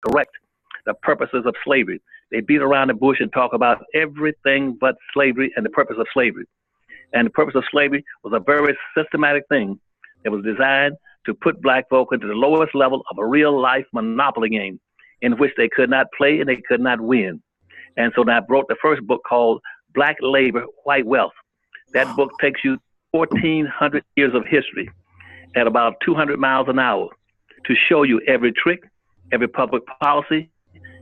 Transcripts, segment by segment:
correct the purposes of slavery. They beat around the bush and talk about everything but slavery and the purpose of slavery. And the purpose of slavery was a very systematic thing that was designed to put black folk into the lowest level of a real life monopoly game in which they could not play and they could not win. And so I wrote the first book called Black Labor, White Wealth. That book takes you 1,400 years of history at about 200 miles an hour to show you every trick, every public policy,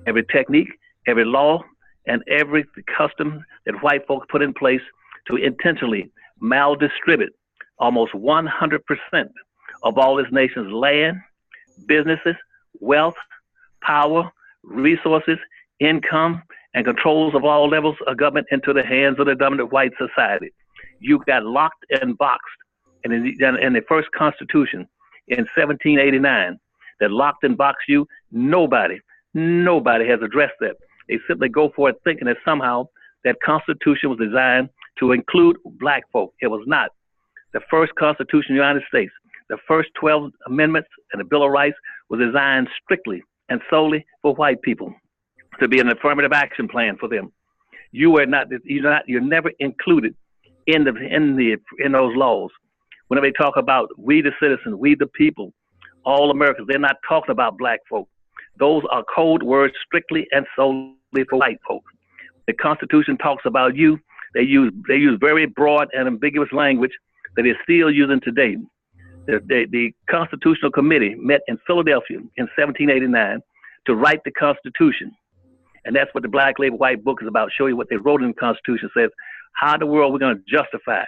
every technique, every law, and every custom that white folks put in place to intentionally maldistribute almost 100% of all this nation's land, businesses, wealth, power, resources, income, and controls of all levels of government into the hands of the dominant white society. You got locked and boxed. And in the first Constitution in 1789 that locked and boxed you, nobody has addressed that. They simply go for it thinking that somehow that Constitution was designed to include black folk. It was not. The first Constitution of the United States, the first 12 amendments and the Bill of Rights was designed strictly and solely for white people to be an affirmative action plan for them. You're never included in those laws. Whenever they talk about we the citizens, we the people, all Americans, they're not talking about black folk. Those are code words strictly and solely for white folk. The Constitution talks about you. They use very broad and ambiguous language that they're still using today. The Constitutional Committee met in Philadelphia in 1789 to write the Constitution. And that's what the Black Labor White Book is about, show you what they wrote in the Constitution. Says, how in the world are we going to justify?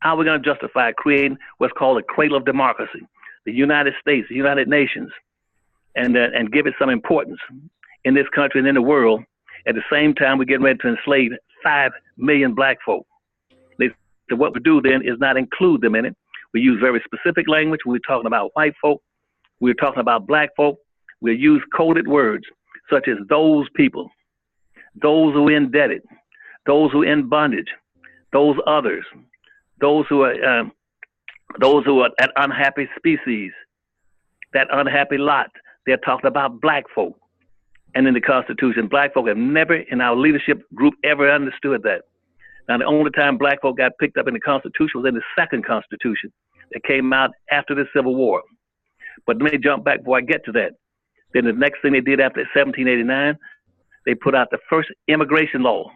How are we going to justify creating what's called a cradle of democracy, the United States, the United Nations, and give it some importance in this country and in the world? At the same time, we're getting ready to enslave 5 million black folk. So what we do then is not include them in it. We use very specific language when we're talking about white folk. We're talking about black folk. We use coded words such as those people, those who are indebted, those who are in bondage, those others, those who are that unhappy species, that unhappy lot. They're talking about black folk. And in the Constitution, black folk have never in our leadership group ever understood that. Now, the only time black folk got picked up in the Constitution was in the second Constitution that came out after the Civil War. But let me jump back before I get to that. Then the next thing they did after 1789, they put out the first immigration law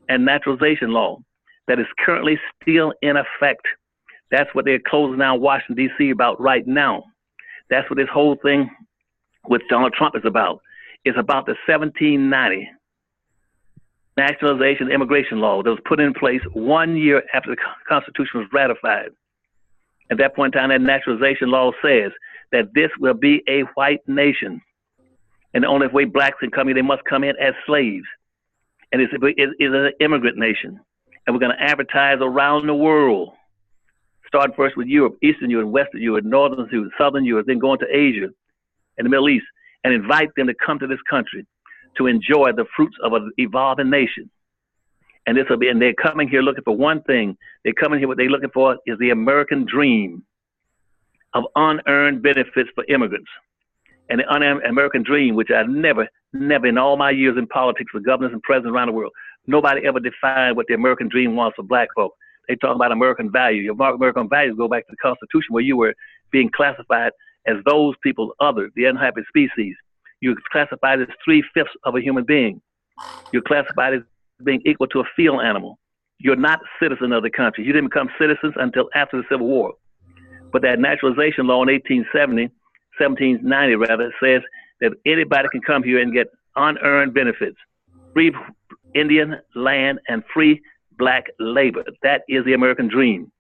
and naturalization law that is currently still in effect. That's what they're closing down Washington, D.C. about right now. That's what this whole thing with Donald Trump is about. It's about the 1790 naturalization immigration law that was put in place 1 year after the Constitution was ratified. At that point in time, that naturalization law says that this will be a white nation. And the only way blacks can come in, they must come in as slaves. And it's an immigrant nation. And we're going to advertise around the world, starting first with Europe, Eastern Europe, Western Europe, Northern Europe, Southern Europe, then going to Asia and the Middle East, and invite them to come to this country to enjoy the fruits of an evolving nation. And this will be, and they're coming here looking for one thing. They're coming here, what they're looking for is the American dream of unearned benefits for immigrants. And the American dream, which I never in all my years in politics with governors and presidents around the world, nobody ever defined what the American dream was for black folk. They talk about American value. Your American values go back to the Constitution, where you were being classified as those people, other, the unhappy species. You're classified as 3/5 of a human being. You're classified as being equal to a field animal. You're not a citizen of the country. You didn't become citizens until after the Civil War. But that naturalization law in 1790 rather, says that anybody can come here and get unearned benefits, free Indian land and free black labor. That is the American dream.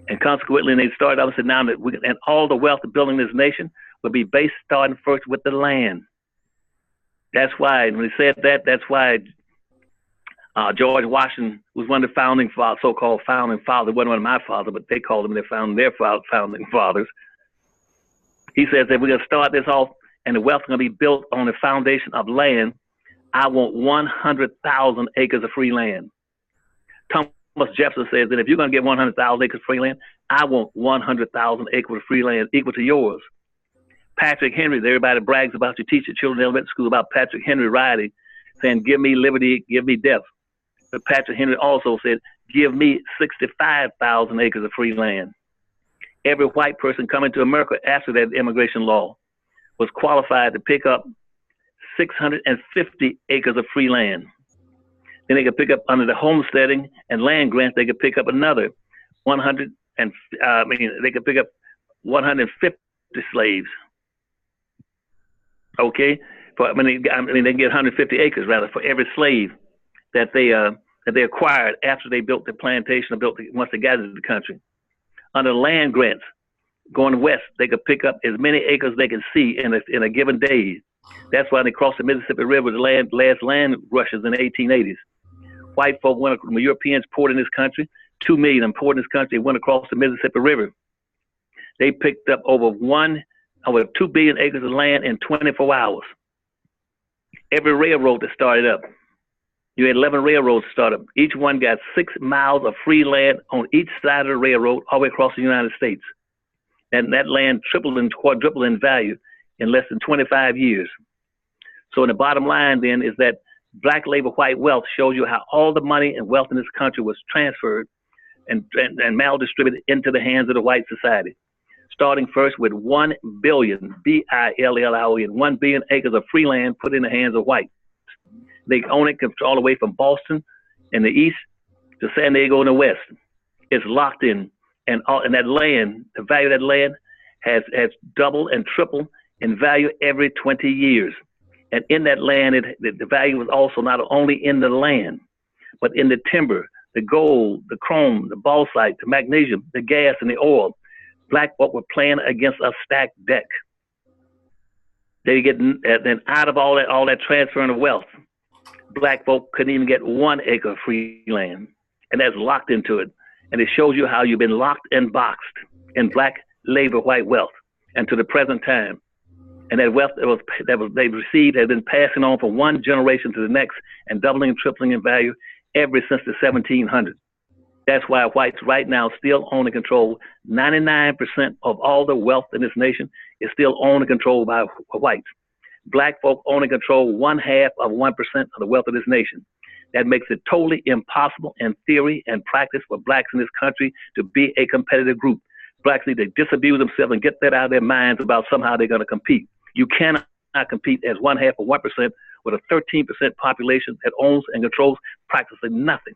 And consequently, they started off and said, now that and all the wealth of building this nation will be based starting first with the land. That's why, when they said that, that's why George Washington was one of the founding fathers, so-called founding fathers. He wasn't one of my fathers, but they called them their founding fathers. He says that we're going to start this off, and the wealth is going to be built on the foundation of land. I want 100,000 acres of free land. Thomas Jefferson says that if you're going to get 100,000 acres of free land, I want 100,000 acres of free land equal to yours. Patrick Henry, everybody brags about, you teach your children in elementary school about Patrick Henry writing, saying, give me liberty, give me death. But Patrick Henry also said, give me 65,000 acres of free land. Every white person coming to America after that immigration law was qualified to pick up 650 acres of free land. Then they could pick up, under the homesteading and land grants, they could pick up another 100 and they could pick up 150 slaves. Okay, they get 150 acres rather for every slave that they acquired after they built the plantation or once they got into the country. Under land grants, going west, they could pick up as many acres they could see in a given day. That's why they crossed the Mississippi River, the last land rushes in the 1880s. White folk when Europeans poured in this country, 2 million poured in this country, went across the Mississippi River. They picked up over 2 billion acres of land in 24 hours. Every railroad that started up, you had 11 railroads start up. Each one got 6 miles of free land on each side of the railroad all the way across the United States. And that land tripled and quadrupled in value in less than 25 years. So the bottom line then is that black labor, white wealth shows you how all the money and wealth in this country was transferred and maldistributed into the hands of the white society. Starting first with 1 billion, B-I-L-L-I-O-N, 1 billion acres of free land put in the hands of whites. They own it all the way from Boston in the east to San Diego in the west. It's locked in, and that land, the value of that land has doubled and tripled in value every 20 years. And in that land, the value was also not only in the land, but in the timber, the gold, the chrome, the bauxite, the magnesium, the gas, and the oil. Black folk were playing against a stacked deck. They get, and out of all that transferring of wealth, black folk couldn't even get 1 acre of free land, and that's locked into it. And it shows you how you've been locked and boxed in black labor, white wealth, and to the present time. And that wealth that they received has been passing on from one generation to the next and doubling and tripling in value ever since the 1700s. That's why whites right now still own and control 99% of all the wealth in this nation is still owned and controlled by whites. Black folk own and control 1/2 of 1% of the wealth of this nation. That makes it totally impossible in theory and practice for blacks in this country to be a competitive group. Blacks need to disabuse themselves and get that out of their minds about somehow they're going to compete. You cannot compete as 1/2 of 1% with a 13% population that owns and controls practically nothing.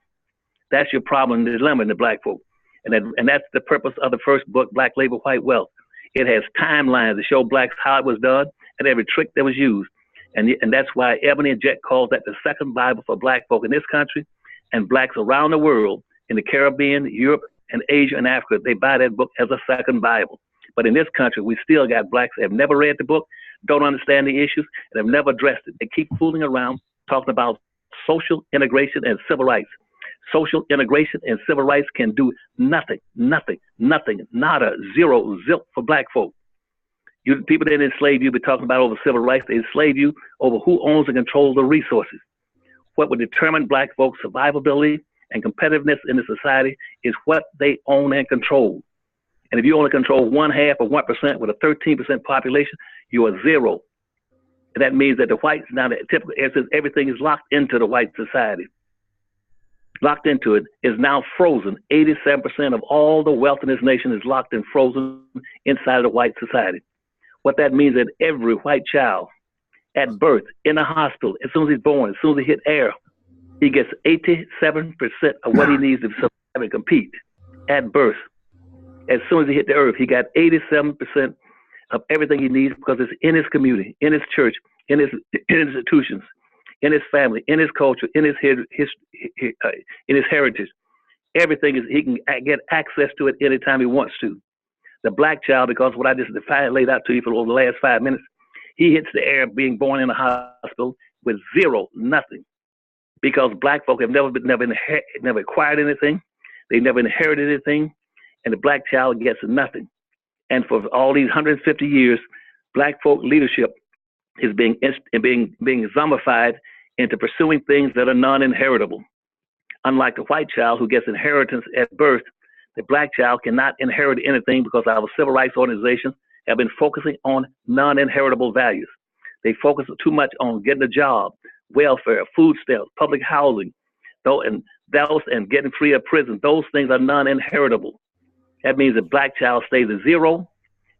That's your problem, the dilemma in the black folk. And that's the purpose of the first book, Black Labor, White Wealth. It has timelines to show blacks how it was done and every trick that was used. And that's why Ebony and Jet calls that the second Bible for black folk in this country, and blacks around the world, in the Caribbean, Europe, and Asia and Africa, they buy that book as a second Bible. But in this country, we still got blacks that have never read the book, don't understand the issues, and have never addressed it. They keep fooling around, talking about social integration and civil rights. Social integration and civil rights can do nothing, nada, zero, zilch for black folk. People that enslave you, be talking about over civil rights, they enslave you over who owns and controls the resources. What would determine black folks' survivability and competitiveness in the society is what they own and control. And if you only control 1/2 of 1% with a 13% population, you are zero. And that means that the whites, now the typical, it says everything is locked into the white society. Locked into it is now frozen. 87% of all the wealth in this nation is locked and frozen inside of the white society. What that means is that every white child at birth, in a hospital, as soon as he's born, as soon as he hits air, he gets 87% of what he needs to survive and compete at birth. As soon as he hit the earth, he got 87% of everything he needs because it's in his community, in his church, in his institutions, in his family, in his culture, in his heritage. Everything is, he can get access to it anytime he wants to. The black child, because what I just laid out to you for the last 5 minutes, he hits the air being born in a hospital with zero, nothing. Because black folk have never acquired anything, they never inherited anything, and the black child gets nothing. And for all these 150 years, black folk leadership is being zombified into pursuing things that are non-inheritable. Unlike the white child who gets inheritance at birth, the black child cannot inherit anything because our civil rights organizations have been focusing on non-inheritable values. They focus too much on getting a job, welfare, food stamps, public housing, though, and those and getting free of prison. Those things are non-inheritable. That means the black child stays at zero.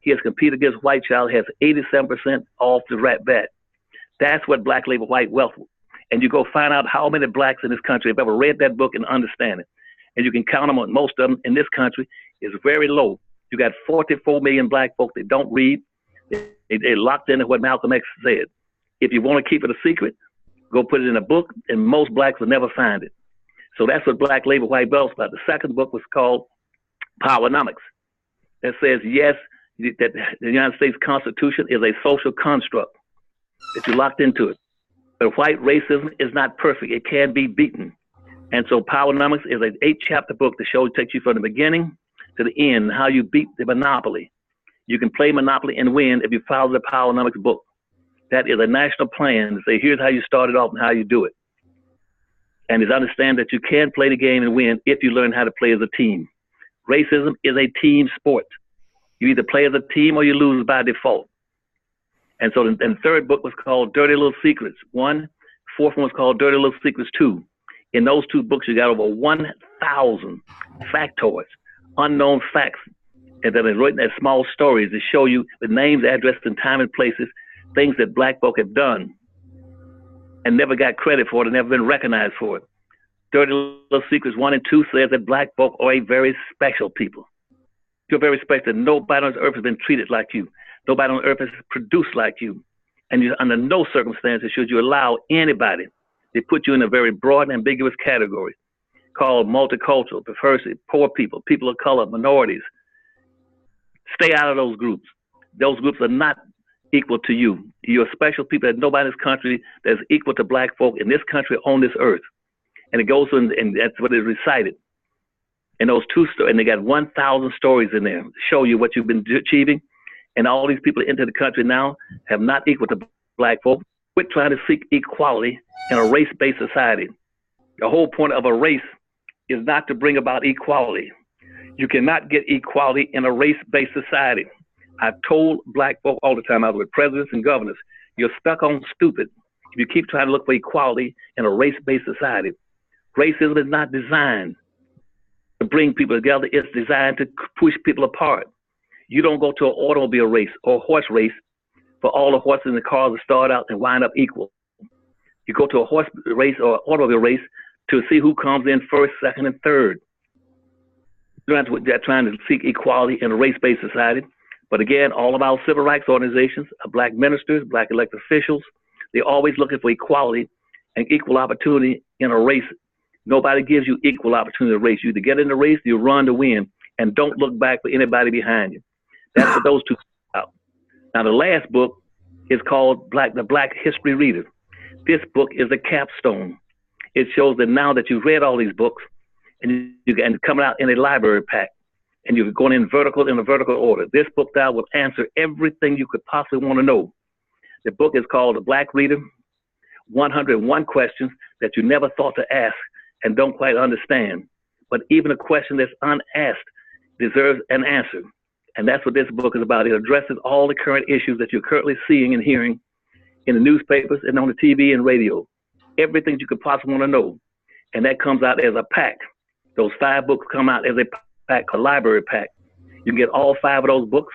He has competed against white child, has 87% off the rat bat. That's what black labor white wealth. And you go find out how many blacks in this country have ever read that book and understand it. And you can count them on most of them in this country is very low. You got 44 million black folks that don't read. They're locked into what Malcolm X said. If you want to keep it a secret, go put it in a book, and most blacks will never find it. So that's what black labor white wealth is about. The second book was called Powernomics. That says, yes, that the United States Constitution is a social construct, that you're locked into it. But white racism is not perfect. It can be beaten. And so Powernomics is an 8-chapter book that takes you from the beginning to the end, how you beat the monopoly. You can play Monopoly and win if you follow the Powernomics book. That is a national plan to say, here's how you start it off and how you do it. And is understand that you can play the game and win if you learn how to play as a team. Racism is a team sport. You either play as a team or you lose by default. And so the third book was called Dirty Little Secrets 1. Fourth one was called Dirty Little Secrets 2. In those 2 books, you got over 1,000 factoids, unknown facts, and that are written as small stories to show you the names, addresses, and time and places, things that black folk have done and never got credit for it and never been recognized for it. Dirty Little Secrets 1 and 2 says that black folk are a very special people. You're very special. Nobody on this earth has been treated like you. Nobody on earth has produced like you. And you, under no circumstances should you allow anybody to put you in a very broad and ambiguous category called multicultural, diversity, poor people, people of color, minorities. Stay out of those groups. Those groups are not equal to you. You're special people that nobody in this country that's equal to black folk in this country on this earth. And it goes in, and that's what is recited. And those 2 stories, and they got 1,000 stories in there to show you what you've been achieving. And all these people that enter the country now have not equal to black folk. Quit trying to seek equality in a race-based society. The whole point of a race is not to bring about equality. You cannot get equality in a race-based society. I've told black folk all the time, I was with presidents and governors, you're stuck on stupid if you keep trying to look for equality in a race-based society. Racism is not designed to bring people together. It's designed to push people apart. You don't go to an automobile race or a horse race for all the horses in the cars to start out and wind up equal. You go to a horse race or automobile race to see who comes in first, second, and third. They're trying to seek equality in a race-based society. But again, all of our civil rights organizations, black ministers, black elected officials, they're always looking for equality and equal opportunity in a race. Nobody gives you equal opportunity in a race. You either get in the race, you run to win, and don't look back for anybody behind you. That's what those 2 out. Now, the last book is called The Black History Reader. This book is a capstone. It shows that now that you've read all these books and you're coming out in a library pack and you're going in a vertical order, this book now will answer everything you could possibly want to know. The book is called The Black Reader, 101 Questions That You Never Thought to Ask and Don't Quite Understand. But even a question that's unasked deserves an answer. And that's what this book is about. It addresses all the current issues that you're currently seeing and hearing in the newspapers and on the TV and radio. Everything you could possibly want to know. And that comes out as a pack. Those 5 books come out as a pack, a library pack. You can get all 5 of those books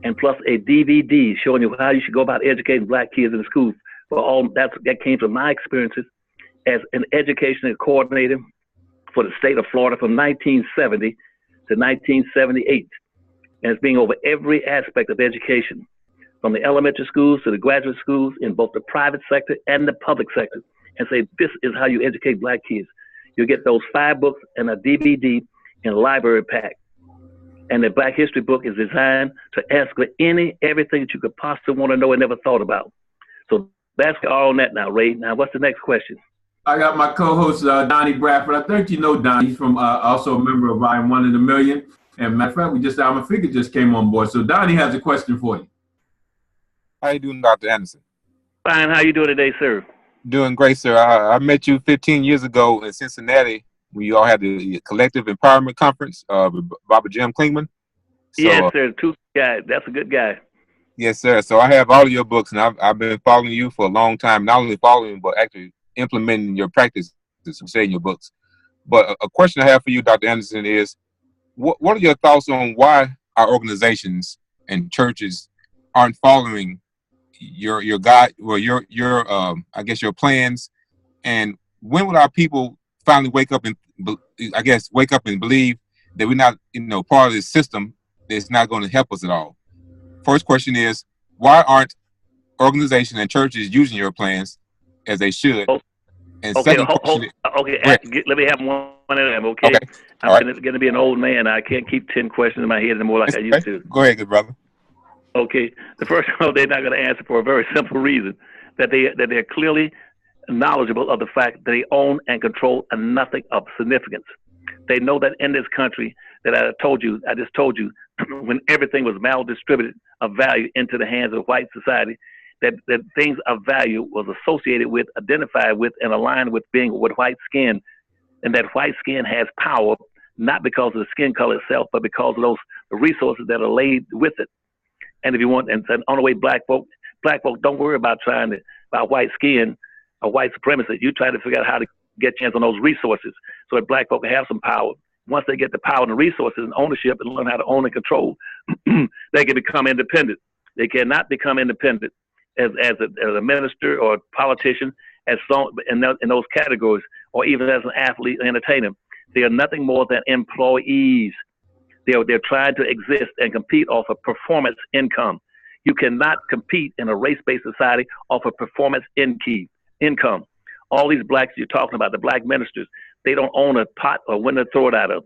and plus a DVD showing you how you should go about educating black kids in the schools. For all that came from my experiences as an educational coordinator for the state of Florida from 1970 to 1978. And it's being over every aspect of education, from the elementary schools to the graduate schools in both the private sector and the public sector, and say, this is how you educate black kids. You get those 5 books and a DVD in a library pack. And the Black History book is designed to ask for everything that you could possibly want to know and never thought about. So that's all on that now, Ray. Now, what's the next question? I got my co-host, Donnie Bradford. I think you know Donnie. He's from also a member of I Am One in a Million. And matter of fact, I'm a figure just came on board. So Donnie has a question for you. How you doing, Dr. Anderson? Fine. How you doing today, sir? Doing great, sir. I met you 15 years ago in Cincinnati when you all had the Collective Empowerment Conference with Baba Jim Klingman. So, yes, sir. 2 guys. That's a good guy. Yes, sir. So I have all of your books, and I've been following you for a long time. Not only following, but actually implementing your practices, saying your books. But a question I have for you, Dr. Anderson, is what are your thoughts on why our organizations and churches aren't following your guide, or your I guess your plans, and when will our people finally wake up and wake up and believe that we're not part of this system that's not going to help us at all? First question is, why aren't organizations and churches using your plans as they should? Oh, And okay, second question is, okay. go ahead. Let me have one of them. Okay, Okay, all right. going to be an old man. I can't keep 10 questions in my head anymore like That's I used okay. to. Go ahead, good brother. Okay, the first one they're not going to answer for a very simple reason, that they're clearly knowledgeable of the fact that they own and control nothing of significance. They know that in this country that I just told you, when everything was maldistributed of value into the hands of white society, that things of value was associated with, identified with, and aligned with being with white skin, and that white skin has power not because of the skin color itself, but because of those the resources that are laid with it. And if you want, and on the way, black folk don't worry about about white skin or white supremacy. You try to figure out how to get chance on those resources so that black folk can have some power. Once they get the power and the resources and ownership and learn how to own and control, they can become independent. They cannot become independent as a minister or a politician, in those categories, or even as an athlete or entertainer. They are nothing more than employees. They're trying to exist and compete off of performance income. You cannot compete in a race-based society off of performance income. All these blacks you're talking about, the black ministers, they don't own a pot or when to throw it out of.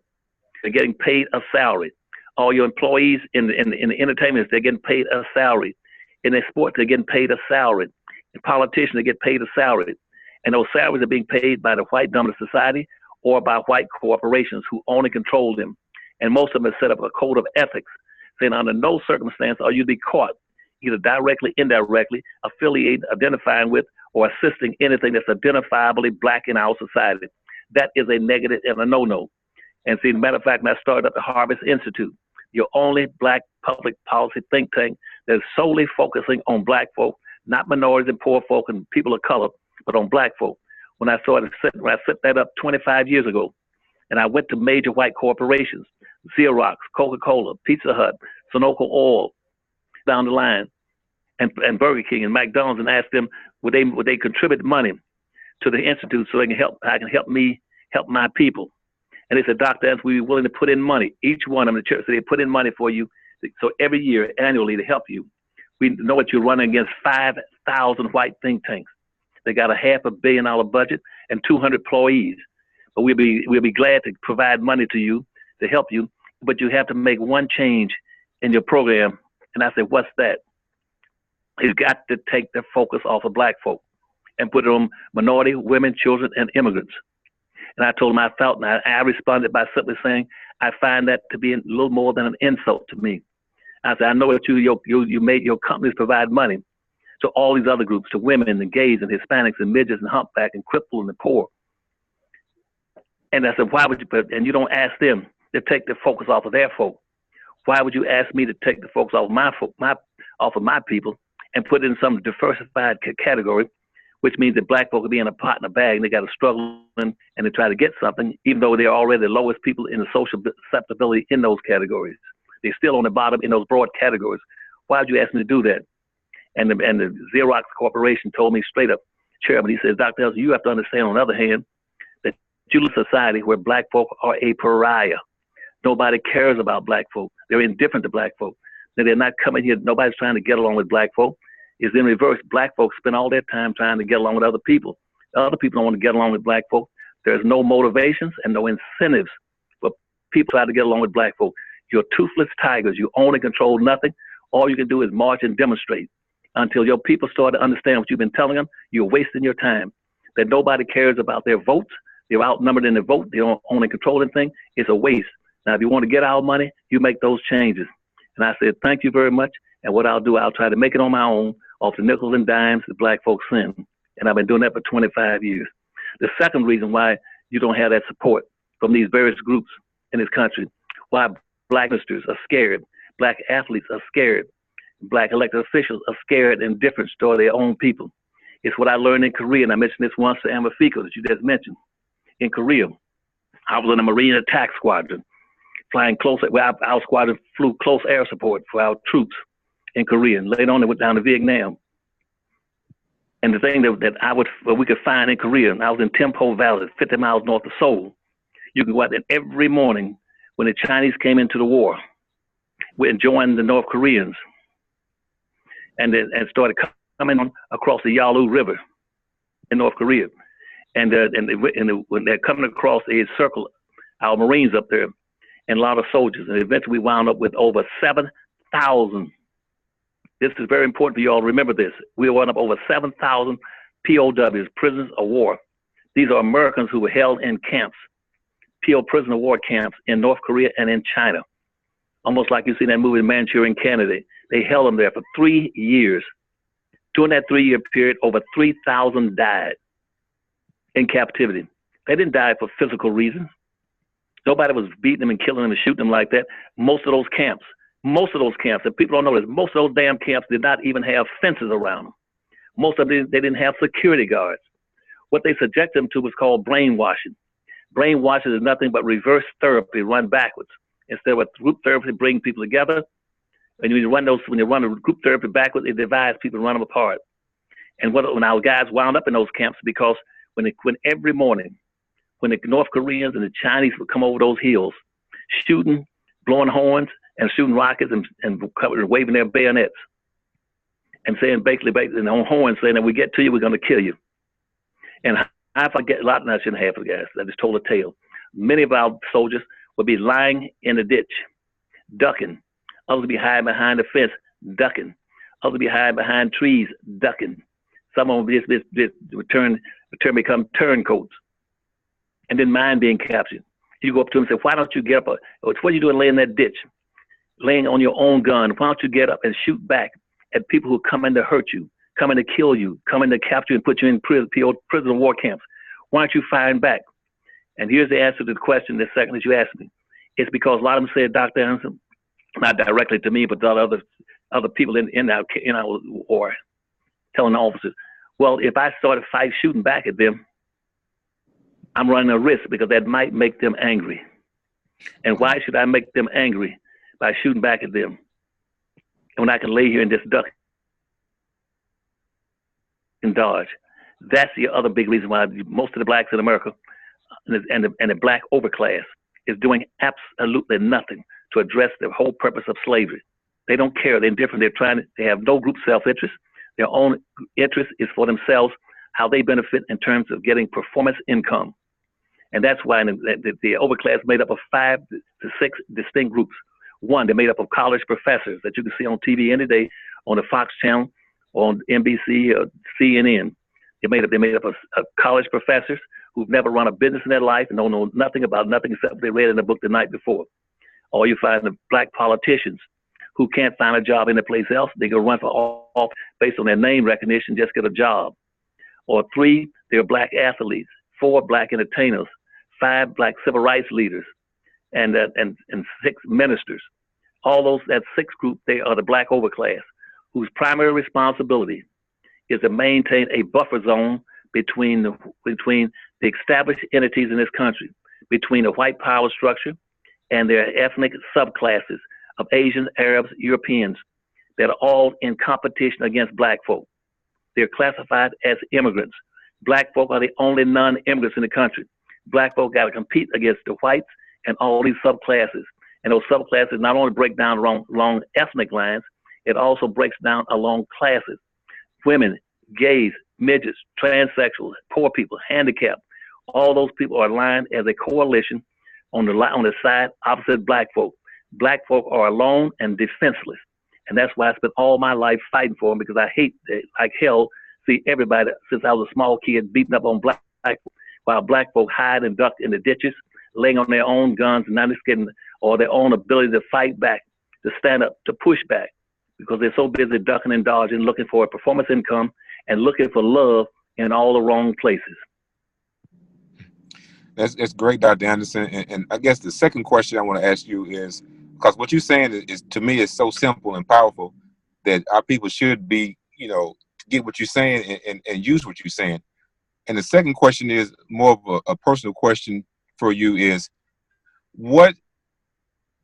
They're getting paid a salary. All your employees in the entertainment, they're getting paid a salary. In their sports, they're getting paid a salary. In politicians, they get paid a salary. And those salaries are being paid by the white dominant society or by white corporations who own and control them. And most of them have set up a code of ethics saying under no circumstance are you to be caught, either directly, indirectly, affiliating, identifying with, or assisting anything that's identifiably black in our society. That is a negative and a no-no. And see, as a matter of fact, when I started up the Harvest Institute, your only black public policy think tank that is solely focusing on black folk, not minorities and poor folk and people of color, but on black folk. When I set that up 25 years ago, and I went to major white corporations, Xerox, Coca-Cola, Pizza Hut, Sunoco Oil, down the line, and Burger King and McDonald's, and asked them would they contribute money to the institute so I can help my people. And they said, Dr. Anderson, we're willing to put in money. Each one of them, the church, so they put in money for you. So every year, annually, to help you. We know that you're running against 5,000 white think tanks. They got a $500 million budget and 200 employees. But we'll be glad to provide money to you to help you. But you have to make one change in your program. And I said, what's that? It's got to take the focus off of black folk and put it on minority, women, children, and immigrants. And I told him I felt, and I responded by simply saying, I find that to be a little more than an insult to me. I said, I know that you made your companies provide money to all these other groups, to women and gays and Hispanics and midgets and humpback and crippled and the poor. And I said, why would you, and you don't ask them to take the focus off of their folk. Why would you ask me to take the focus off of my people and put it in some diversified category, which means that black folk will be in a pot and a bag and they got to struggle and they try to get something, even though they're already the lowest people in the social acceptability in those categories. They're still on the bottom in those broad categories. Why would you ask me to do that? And the Xerox Corporation told me straight up, Chairman, he says, Dr. Elson, you have to understand, on the other hand, that you live in a society where black folk are a pariah. Nobody cares about black folk. They're indifferent to black folk. They're not coming here. Nobody's trying to get along with black folk. It's in reverse. Black folks spend all their time trying to get along with other people. Other people don't want to get along with black folk. There's no motivations and no incentives for people to try to get along with black folk. You're toothless tigers. You own and control nothing. All you can do is march and demonstrate. Until your people start to understand what you've been telling them, you're wasting your time. That nobody cares about their votes. They're outnumbered in their vote. They don't own and control anything. It's a waste. Now, if you want to get our money, you make those changes. And I said, thank you very much. And what I'll do, I'll try to make it on my own off the nickels and dimes that black folks send. And I've been doing that for 25 years. The second reason why you don't have that support from these various groups in this country, why black ministers are scared, black athletes are scared, Black elected officials are scared and indifferent toward their own people. It's what I learned in Korea, and I mentioned this once to Amafiko that you just mentioned. In Korea, I was in a Marine attack squadron, flying close. Well, our squadron flew close air support for our troops in Korea, and later on they went down to Vietnam. And the thing that we could find in Korea, and I was in Tempo Valley, 50 miles north of Seoul. You can go out there every morning when the Chinese came into the war, we joined the North Koreans, and started coming on across the Yalu River in North Korea. And when they're coming across, they circle our Marines up there and a lot of soldiers. And eventually we wound up with over 7,000. This is very important for you all to remember this. We wound up over 7,000 POWs, prisoners of war. These are Americans who were held in camps, prisoner of war camps in North Korea and in China. Almost like you see in that movie Manchurian Candidate. They held them there for 3 years. During that 3-year period, over 3,000 died in captivity. They didn't die for physical reasons. Nobody was beating them and killing them and shooting them like that. Most of those camps, and people don't know this, most of those damn camps did not even have fences around them. Most of them, they didn't have security guards. What they subject them to was called brainwashing. Brainwashing is nothing but reverse therapy run backwards. Instead of group therapy bring people together, and when you run a group therapy backwards, it divides people and run them apart. And when our guys wound up in those camps, because when every morning, when the North Koreans and the Chinese would come over those hills, shooting, blowing horns, and shooting rockets and waving their bayonets, and saying basically on horns saying that we get to you, we're going to kill you. And I forget a lot, and I shouldn't have for guys. I just told a tale. Many of our soldiers would be lying in the ditch, ducking. Others would be hiding behind the fence, ducking. Others would be hiding behind trees, ducking. Some of them would become turncoats. And then mine being captured. You go up to them and say, why don't you get up? What are you doing laying in that ditch? Laying on your own gun. Why don't you get up and shoot back at people who come in to hurt you, come in to kill you, come in to capture you and put you in prison of war camps? Why aren't you firing back? And here's the answer to the question the second that you asked me. It's because a lot of them said, Dr. Anderson, not directly to me, but to other people in our war, telling the officers, well, if I started shooting back at them, I'm running a risk because that might make them angry. And why should I make them angry by shooting back at them when I can lay here and just duck and dodge? That's the other big reason why most of the blacks in America and the black overclass is doing absolutely nothing to address the whole purpose of slavery. They don't care. They're indifferent. They have no group self-interest. Their own interest is for themselves, how they benefit in terms of getting performance income. And that's why the overclass is made up of 5 to 6 distinct groups. One, they're made up of college professors that you can see on TV any day on the Fox channel or on NBC or CNN. They're made up of college professors who've never run a business in their life and don't know nothing about nothing except what they read in the book the night before. Or you find the black politicians who can't find a job any place else. They go run for office based on their name recognition, just get a job. Or 3, they're black athletes. 4, black entertainers. 5, black civil rights leaders. And 6 ministers. All those, that 6th group, they are the black overclass, whose primary responsibility is to maintain a buffer zone between the established entities in this country, between the white power structure and their ethnic subclasses of Asians, Arabs, Europeans that are all in competition against black folk. They're classified as immigrants. Black folk are the only non-immigrants in the country. Black folk got to compete against the whites and all these subclasses. And those subclasses not only break down along ethnic lines, it also breaks down along classes. Women, gays, midgets, transsexuals, poor people, handicapped, all those people are aligned as a coalition on the side opposite black folk. Black folk are alone and defenseless. And that's why I spent all my life fighting for them, because I hate, like hell, see everybody since I was a small kid beating up on black folk, while black folk hide and duck in the ditches, laying on their own guns and not just getting, or their own ability to fight back, to stand up, to push back, because they're so busy ducking and dodging, looking for a performance income and looking for love in all the wrong places. That's great, Dr. Anderson. And I guess the second question I want to ask you is, because what you're saying is to me is so simple and powerful. that our people should be, get what you're saying and use what you're saying. And the second question is more of a personal question for you is, what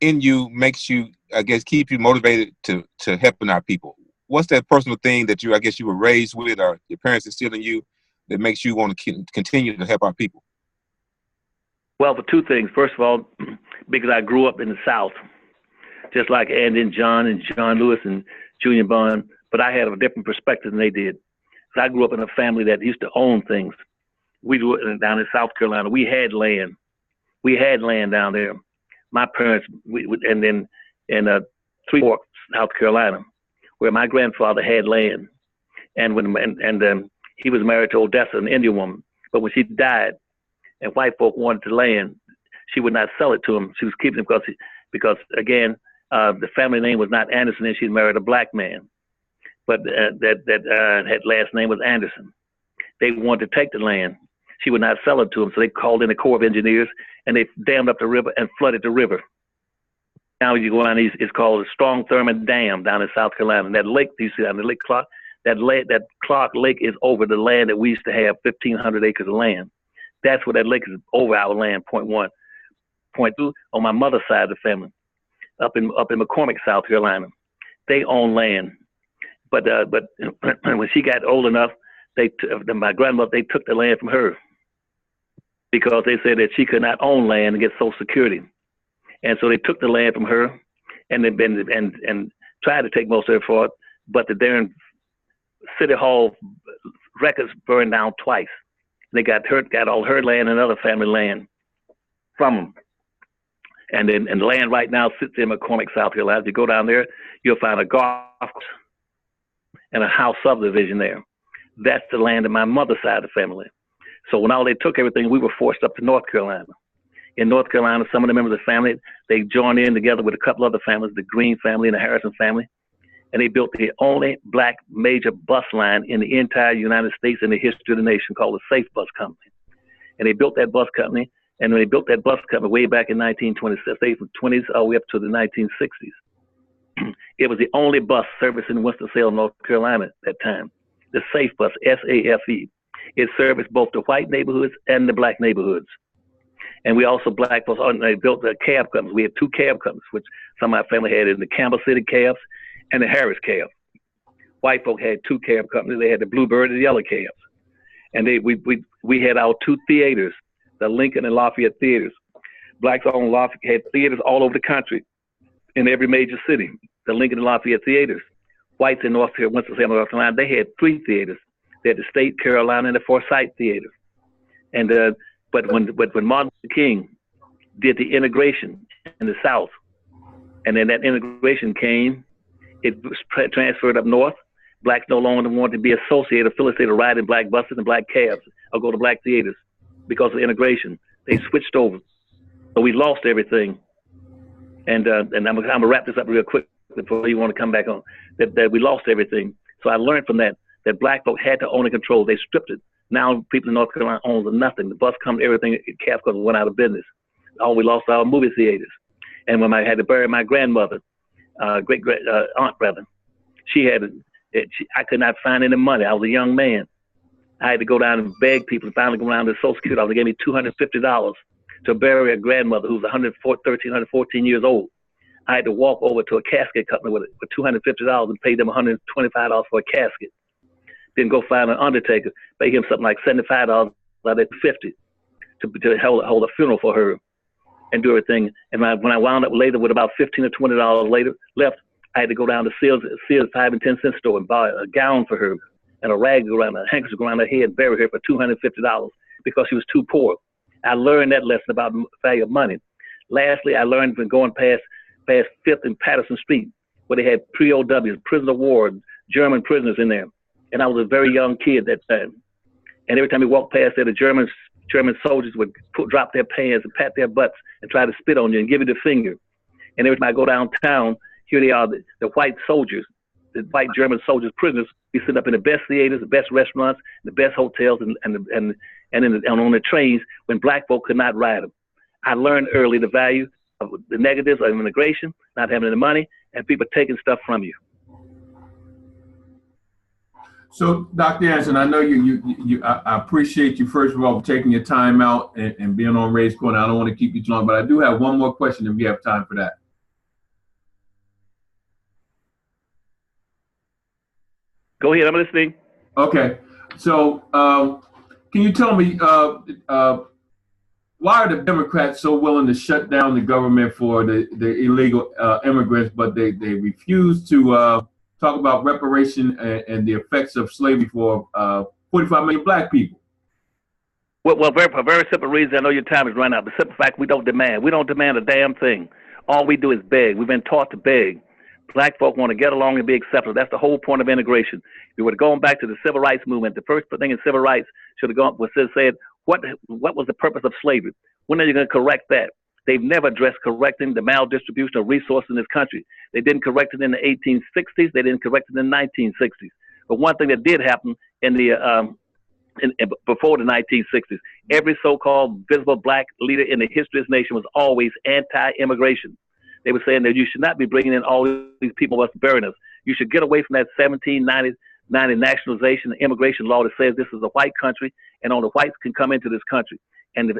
in you makes you, I guess, keep you motivated to helping our people? What's that personal thing that you, I guess, you were raised with, or your parents instilled in you, that makes you want to continue to help our people? Well, for two things. First of all, because I grew up in the South, just like Andy and John Lewis and Julian Bond, but I had a different perspective than they did. So I grew up in a family that used to own things. We grew up down in South Carolina. We had land. We had land down there. My parents, and then in Three Forks, South Carolina, where my grandfather had land, and he was married to Odessa, an Indian woman. But when she died, and white folk wanted the land, she would not sell it to him. She was keeping it because again, the family name was not Anderson, and she married a black man, but that had last name was Anderson. They wanted to take the land. She would not sell it to them, so they called in the Corps of Engineers, and they dammed up the river and flooded the river. Now you go down, it's called the Strong Thurman Dam down in South Carolina. And that lake, you see on the Lake Clark, that Clark Lake is over the land that we used to have 1,500 acres of land. That's where that lake is, over our land, point one. Point two, on my mother's side of the family, up in McCormick, South Carolina, they own land. But when she got old enough, my grandmother, they took the land from her because they said that she could not own land and get Social Security. And so they took the land from her and tried to take most of it for it, but the darn City Hall records burned down twice. They got all her land and other family land from them. And the land right now sits in McCormick, South Carolina. If you go down there, you'll find a golf course and a house subdivision there. That's the land of my mother's side of the family. So when all they took everything, we were forced up to North Carolina. In North Carolina, some of the members of the family, they joined in together with a couple other families, the Green family and the Harrison family, and they built the only black major bus line in the entire United States in the history of the nation, called the Safe Bus Company. And they built that bus company, and when they built that bus company way back in 1926, they from 20s all the way up to the 1960s. It was the only bus service in Winston-Salem, North Carolina at that time. The Safe Bus, SAFE. It serviced both the white neighborhoods and the black neighborhoods. And we also, black folks, they built the cab companies. We had two cab companies, which some of my family had, in the Campbell City cabs and the Harris cab. White folk had two cab companies. They had the Bluebird and the Yellow cabs. And we had our two theaters, the Lincoln and Lafayette theaters. Blacks owned Lafayette, had theaters all over the country in every major city, the Lincoln and Lafayette theaters. Whites in North Carolina, Winston-Salem, North Carolina, they had three theaters. They had the State, Carolina, and the Forsyth Theater. And but when Martin Luther King did the integration in the South, and then that integration came, it was transferred up north. Blacks no longer wanted to be associated, affiliated, ride in black buses and black cabs or go to black theaters because of integration. They switched over. So we lost everything. And I'm gonna wrap this up real quick before you want to come back on, that we lost everything. So I learned from that black folk had to own and control. They stripped it. Now people in North Carolina own nothing. The bus company, everything, cab company went out of business. All we lost our movie theaters. And when I had to bury my grandmother, great aunt rather, I could not find any money. I was a young man. I had to go down and beg people to finally go down to Social Security. They gave me $250 to bury a grandmother who was 114 years old. I had to walk over to a casket company with $250 and pay them $125 for a casket. Then go find an undertaker, pay him something like $75 out of $50 to hold a funeral for her and do everything. And when I wound up later with about $15 or $20 left, I had to go down to Sears 5 and 10 cent store and buy a gown for her and a rag around a handkerchief around her head and bury her for $250 because she was too poor. I learned that lesson about the value of money. Lastly, I learned from going past 5th and Patterson Street, where they had pre-OWs, prisoner of war, German prisoners in there. And I was a very young kid that time. And every time we walked past there, the German soldiers would drop their pants and pat their butts and try to spit on you and give you the finger. And every time I go downtown, here they are, the white soldiers, the white German soldiers, prisoners, be sitting up in the best theaters, the best restaurants, the best hotels, and on the trains when black folk could not ride them. I learned early the value of the negatives of immigration, not having the money, and people taking stuff from you. So, Dr. Anderson, I know I appreciate you, first of all, for taking your time out and being on Ray's Corner. I don't want to keep you too long, but I do have one more question if you have time for that. Go ahead, I'm listening. Okay. So, can you tell me why are the Democrats so willing to shut down the government for the illegal immigrants, but they refuse to talk about reparation and the effects of slavery for 45 million black people? Well, for very simple reason. I know your time is running out. The simple fact, we don't demand. We don't demand a damn thing. All we do is beg. We've been taught to beg. Black folk want to get along and be accepted. That's the whole point of integration. If we were going back to the civil rights movement, the first thing in civil rights should have gone was said, what was the purpose of slavery? When are you going to correct that? They've never addressed correcting the maldistribution of resources in this country. They didn't correct it in the 1860s. They didn't correct it in the 1960s. But one thing that did happen in the before the 1960s, every so-called visible black leader in the history of this nation was always anti-immigration. They were saying that you should not be bringing in all these people who are burying us. You should get away from that 1790 nationalization and immigration law that says this is a white country and only whites can come into this country. And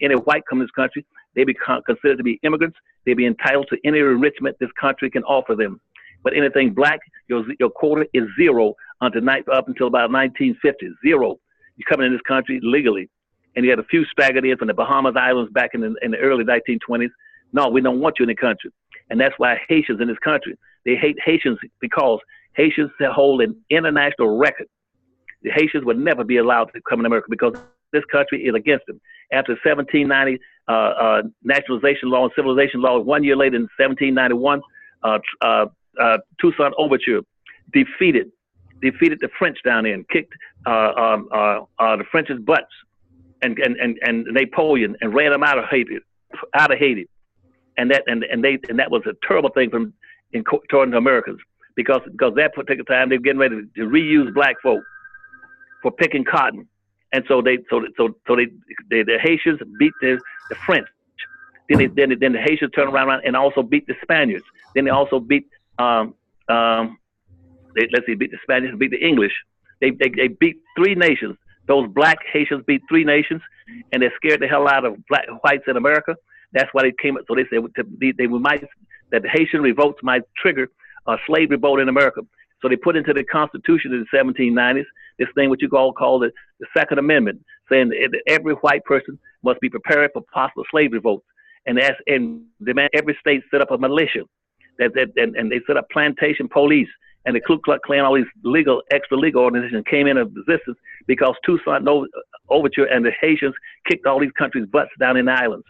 any white come to this country, they become considered to be immigrants. They be entitled to any enrichment this country can offer them. But anything black, your quota is zero up until about 1950. Zero. You're coming in this country legally. And you had a few staggered in from the Bahamas Islands back in the early 1920s. No, we don't want you in the country. And that's why Haitians in this country, they hate Haitians because Haitians hold an international record. The Haitians would never be allowed to come in America because this country is against them. After 1790 nationalization law and civilization law, 1 year later in 1791, Toussaint Overture defeated the French down there and kicked the French's butts and Napoleon and ran them out of Haiti. And that was a terrible thing toward the Americans because that particular time they were getting ready to reuse black folk for picking cotton, and so the Haitians beat the French. Then the Haitians turned around and also beat the Spaniards. Then they also beat beat the Spaniards, beat the English. They beat three nations. Those black Haitians beat three nations, and they scared the hell out of whites in America. That's why they came up. So they said that the Haitian revolts might trigger a slave revolt in America. So they put into the Constitution in the 1790s this thing what you call the Second Amendment, saying that every white person must be prepared for possible slave revolts, and demand every state set up a militia, and they set up plantation police, and the Ku Klux Klan, all these extra legal organizations came into existence because Toussaint Overture and the Haitians kicked all these countries' butts down in the islands.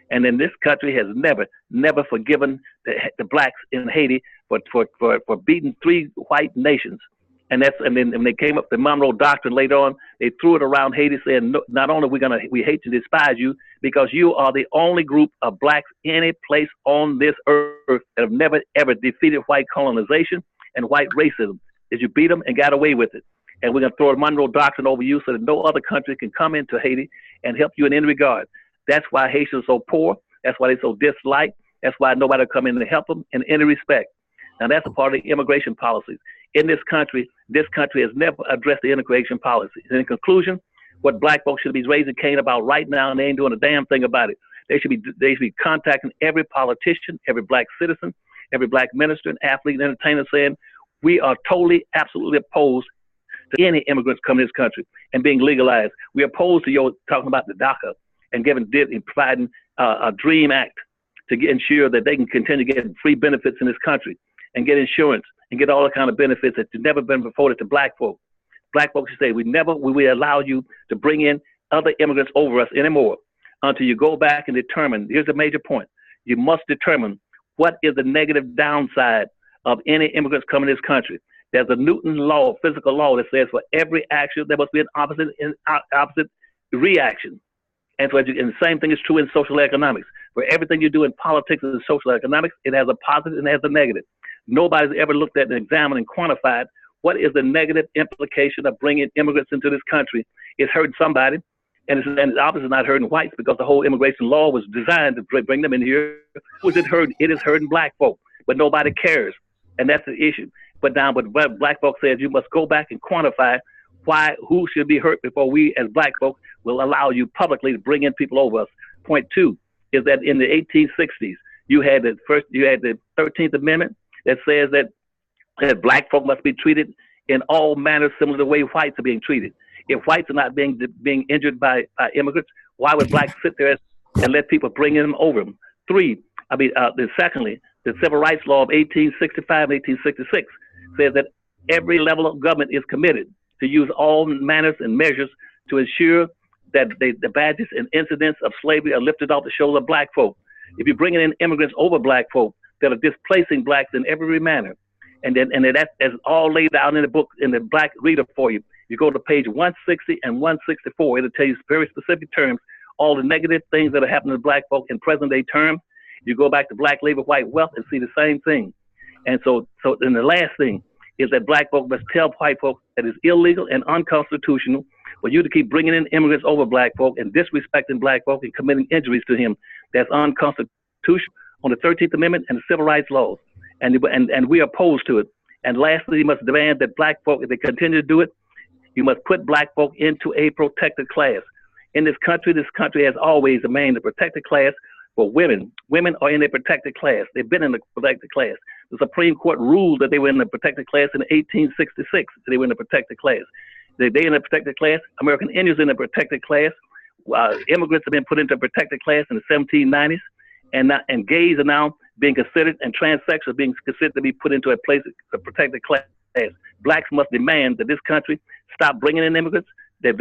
And then this country has never forgiven the blacks in Haiti for beating three white nations. And then when they came up with the Monroe Doctrine later on, they threw it around Haiti saying, no, not only we hate to despise you because you are the only group of blacks any place on this earth that have never ever defeated white colonization and white racism. Is you beat them and got away with it. And we're going to throw the Monroe Doctrine over you so that no other country can come into Haiti and help you in any regard. That's why Haitians are so poor. That's why they're so disliked. That's why nobody will come in and help them in any respect. Now, that's a part of the immigration policies. In this country has never addressed the immigration policies. And in conclusion, what black folks should be raising Cain about right now, and they ain't doing a damn thing about it. They should be contacting every politician, every black citizen, every black minister and athlete and entertainer saying, we are totally, absolutely opposed to any immigrants coming to this country and being legalized. We are opposed to your talking about the DACA and providing a DREAM Act to ensure that they can continue getting free benefits in this country and get insurance and get all the kind of benefits that have never been afforded to black folk. Black folks should say, we will allow you to bring in other immigrants over us anymore until you go back and determine, here's a major point, you must determine what is the negative downside of any immigrants coming to this country. There's a Newton law, physical law, that says for every action, there must be an opposite reaction. And so, and the same thing is true in social economics. For everything you do in politics and social economics, it has a positive and it has a negative. Nobody's ever looked at and examined and quantified what is the negative implication of bringing immigrants into this country. It's hurting somebody, and it's obviously not hurting whites because the whole immigration law was designed to bring them in here. Who is it hurting? It is hurting black folk, but nobody cares. And that's the issue. put down. But what black folks says, you must go back and quantify who should be hurt before we as black folks will allow you publicly to bring in people over us. Point two is that in the 1860s, you had the 13th Amendment that says that black folk must be treated in all manners similar to the way whites are being treated. If whites are not being injured by immigrants, why would blacks sit there and let people bring them over them? Secondly, the Civil Rights Law of 1865 and 1866 says that every level of government is committed to use all manners and measures to ensure that the badges and incidents of slavery are lifted off the shoulders of black folk. If you're bringing in immigrants over black folk that are displacing blacks in every manner, and that's all laid out in the book, in the Black Reader for you. You go to page 160 and 164, it'll tell you very specific terms, all the negative things that are happening to black folk in present day terms. You go back to black labor, white wealth, and see the same thing. And so then the last thing is that black folk must tell white folk that it's illegal and unconstitutional for you to keep bringing in immigrants over black folk and disrespecting black folk and committing injuries to him. That's unconstitutional on the 13th Amendment and the Civil Rights laws. And we are opposed to it. And lastly, you must demand that black folk, if they continue to do it, you must put black folk into a protected class. In this country has always remained a protected class for women. Women are in a protected class. They've been in the protected class. The Supreme Court ruled that they were in the protected class in 1866. They were in the protected class. They in a protected class. American Indians in a protected class. Immigrants have been put into a protected class in the 1790s. And gays are now being considered, and transsexuals being considered to be put into a protected class. Blacks must demand that this country stop bringing in immigrants. They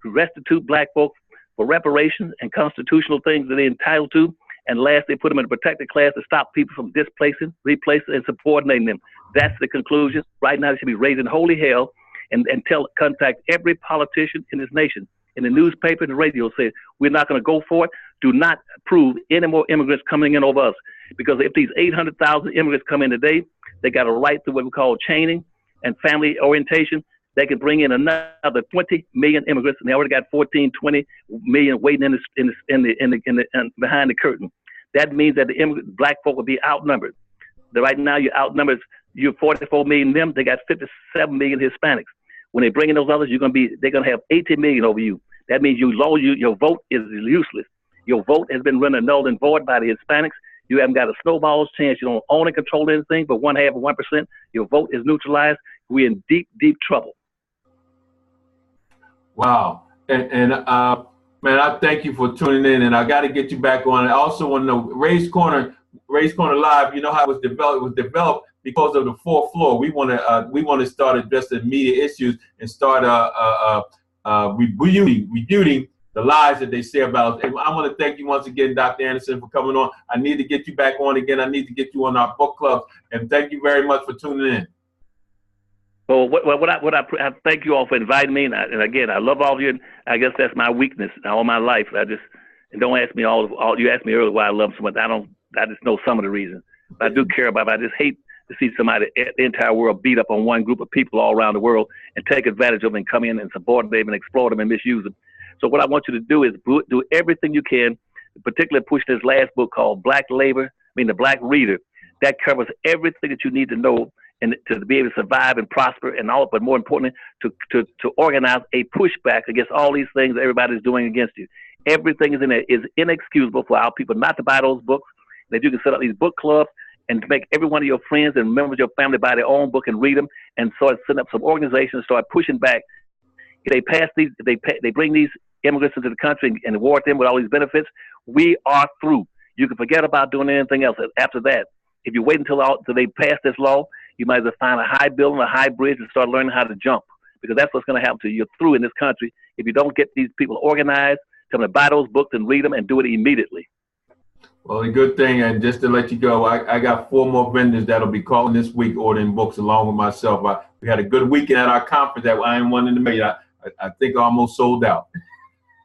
restitute black folks for reparations and constitutional things that they're entitled to. And last, they put them in a protected class to stop people from displacing, replacing, and subordinating them. That's the conclusion. Right now, they should be raising holy hell and contact every politician in this nation. In the newspaper and the radio say, we're not going to go for it. Do not approve any more immigrants coming in over us. Because if these 800,000 immigrants come in today, they got a right to what we call chaining and family orientation. They can bring in another 20 million immigrants, and they already got 14, 20 million waiting behind the curtain. That means that the black folk will be outnumbered. Right now, you're 44 million them. They got 57 million Hispanics. When they bring in those others, they're gonna have 80 million over you. That means your vote is useless. Your vote has been rendered null and void by the Hispanics. You haven't got a snowball's chance. You don't own and control anything but 1/2 of 1%. Your vote is neutralized. We're in deep, deep trouble. Wow. And man, I thank you for tuning in, and I got to get you back on. I also want to know Ray's Corner Live. You know how it was developed? It was developed because of the fourth floor. We want to start addressing media issues and start rebuting the lies that they say about. And I want to thank you once again, Dr. Anderson, for coming on. I need to get you back on again. I need to get you on our book club. And thank you very much for tuning in. Well, I thank you all for inviting me. And again, I love all of you. And I guess that's my weakness all my life. And don't ask me all. You asked me earlier why I love so much. I just know some of the reasons. But I do care about it. I just hate to see the entire world beat up on one group of people all around the world and take advantage of them and come in and subordinate them and exploit them and misuse them. So what I want you to do is do everything you can, particularly push this last book called Black Labor, the Black Reader. That covers everything that you need to know and to be able to survive and prosper and all, but more importantly, to organize a pushback against all these things that everybody's doing against you. Everything is in there is inexcusable for our people not to buy those books. That you can set up these book clubs and to make every one of your friends and members of your family buy their own book and read them, and start setting up some organizations, start pushing back. If they pass these, they bring these immigrants into the country and reward them with all these benefits, we are through. You can forget about doing anything else after that. If you wait until they pass this law, you might as well find a high building, a high bridge, and start learning how to jump, because that's what's going to happen to you. You're through in this country if you don't get these people organized, tell them to buy those books and read them and do it immediately. Well, a good thing, and just to let you go, I got 4 more vendors that'll be calling this week ordering books along with myself. We had a good weekend at our conference that I am one in the million. I think I almost sold out.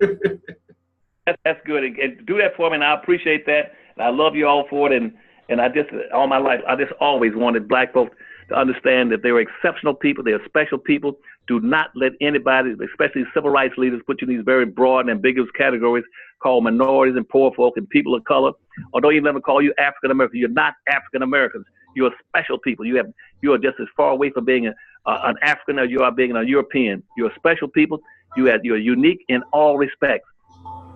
That's good. And do that for me, and I appreciate that. And I love you all for it. And I just, all my life, I just always wanted black folks to understand that they were exceptional people. They are special people Do not let anybody, especially civil rights leaders, put you in these very broad and ambiguous categories called minorities and poor folk and people of color, or don't even let them call you African American. You're not African Americans. You're special people. You are just as far away from being an African as you are being a European. You're special people. You're unique in all respects.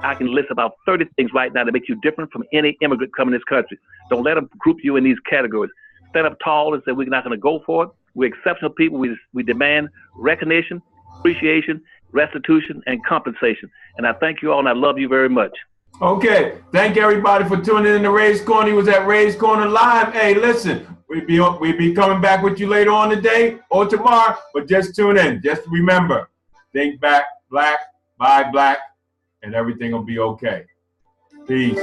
I can list about 30 things right now that make you different from any immigrant coming to this country. Don't let them group you in these categories. Stand up tall and say we're not going to go for it. We're exceptional people. We demand recognition, appreciation, restitution, and compensation. And I thank you all, and I love you very much. Okay. Thank everybody for tuning in to Ray's Corner. He was at Ray's Corner Live. Hey, listen, we'll be coming back with you later on today or tomorrow, but just tune in. Just remember, think back, black, buy black, and everything will be okay. Peace.